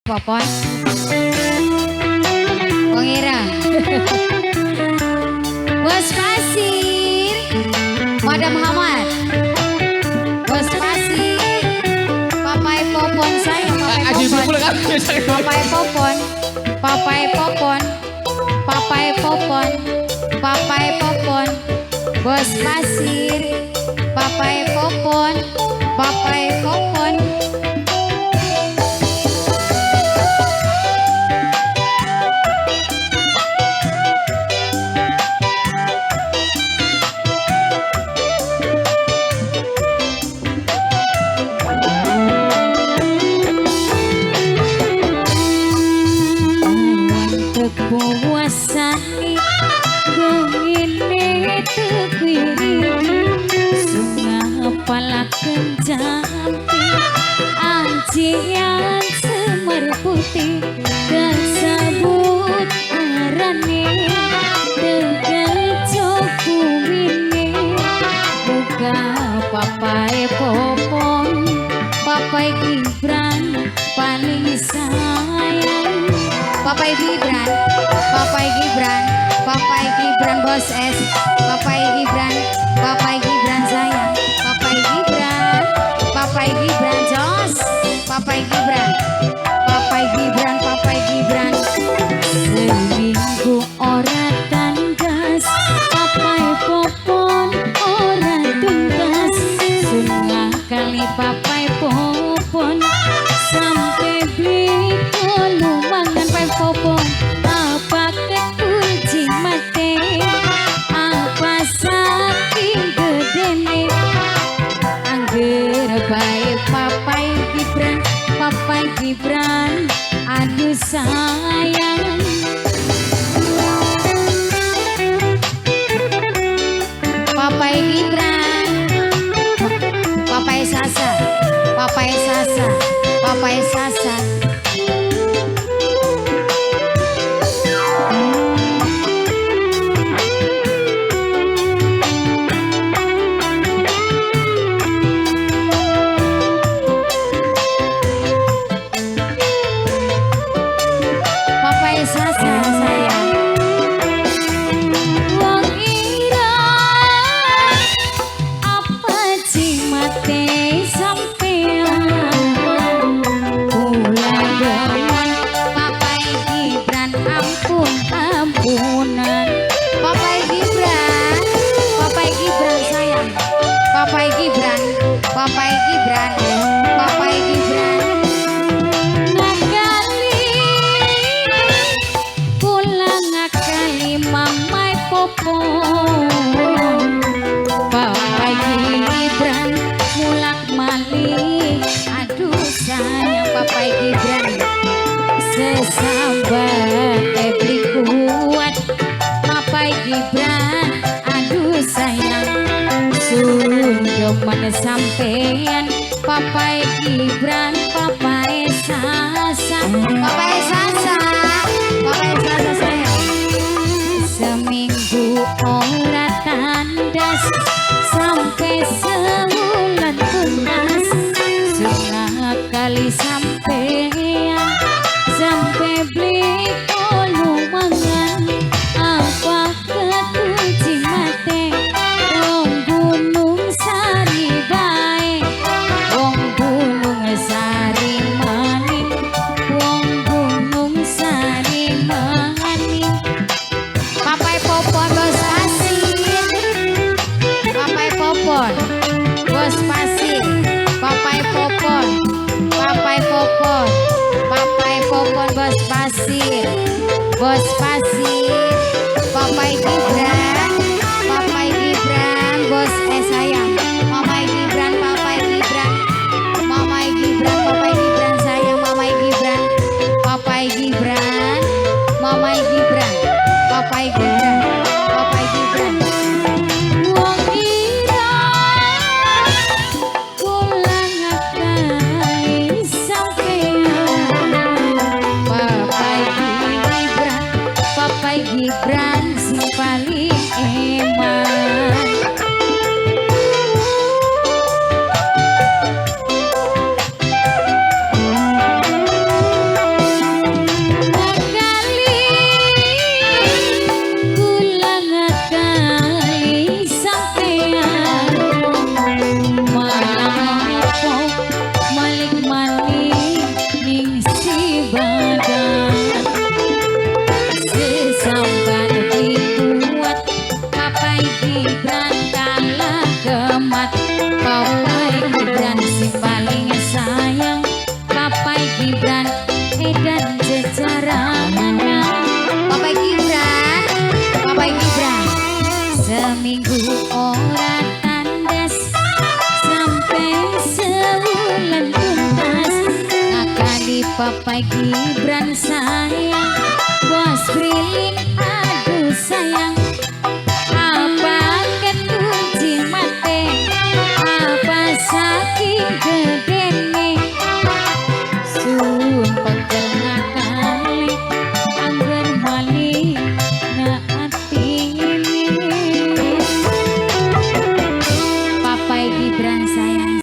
Popon. Wong Ira. Bos Pasir. Madam Hamad. Bos Pasir. Papai Popon saya, Papai Popon. Papai Popon. Papai Popon. Papai Popon. Papai Popon. Bos Pasir. Papai Popon. Papai Popon. Puasani gengine tekwiri sunga palaken jampi ancian semar putih tersebut arane tegal cokumine buka papai Popon papai Gibran paling sayang Papai Gibran, Papai Gibran, Papai Gibran Bos S, Papai Gibran, Papai Gibran sayang, Papai Gibran, Papai Gibran Jos, Papai Gibran, Papai Gibran, Papai Gibran. Seminggu ora tandas, Papai Popon ora tuntas, sungai kali Papai Popon sampai beli kolumangan Papai Popon. Apa kekunci mate, apa saking gedene, angger bae Papai Gibran, Papai Gibran, aduh sayang. Papai Gibran, Papai Sasa, Papai Sasa, Papai Sasa. Papai Sasa sayang. Wong ira apa cimate sampean pulang dengan Papai Gibran ampun ampunan. Papai Gibran, Papai Gibran sayang. Papai Gibran, Papai Gibran, Papai Gibran. Mamai Popon Papai Gibran mulak malik aduh sayang Papai Gibran sesabat beli kuat Papai Gibran aduh sayang sundoman sampean Papai Gibran Papai Sasa Papai Sasa Papai Sasa sayang. Seminggu ora tandas sampai sebulan tunas sungai kali sampean sampai beli kolumangan apa kekunci mate wong gunung sari bae wong gunung sari maning wong gunung sari maning. Papai Popon Bos Pasir, Papai Popon Bos Pasir, Papai Popon, Papai Popon, Papai Popon Bos Pasir, Bos Pasir, Papai Gibran, Papai Gibran Bos sayang, Mamai Gibran, Papai Gibran, Mamai Gibran, Papai Gibran sayang, Mamai Gibran, Papai Gibran, Mamai Gibran. Papai Gibran, Papai Gibran. Wong ira pulang akai sampean Papai Gibran, Papai Papai Gibran sayang, Bos Brilin aduh sayang,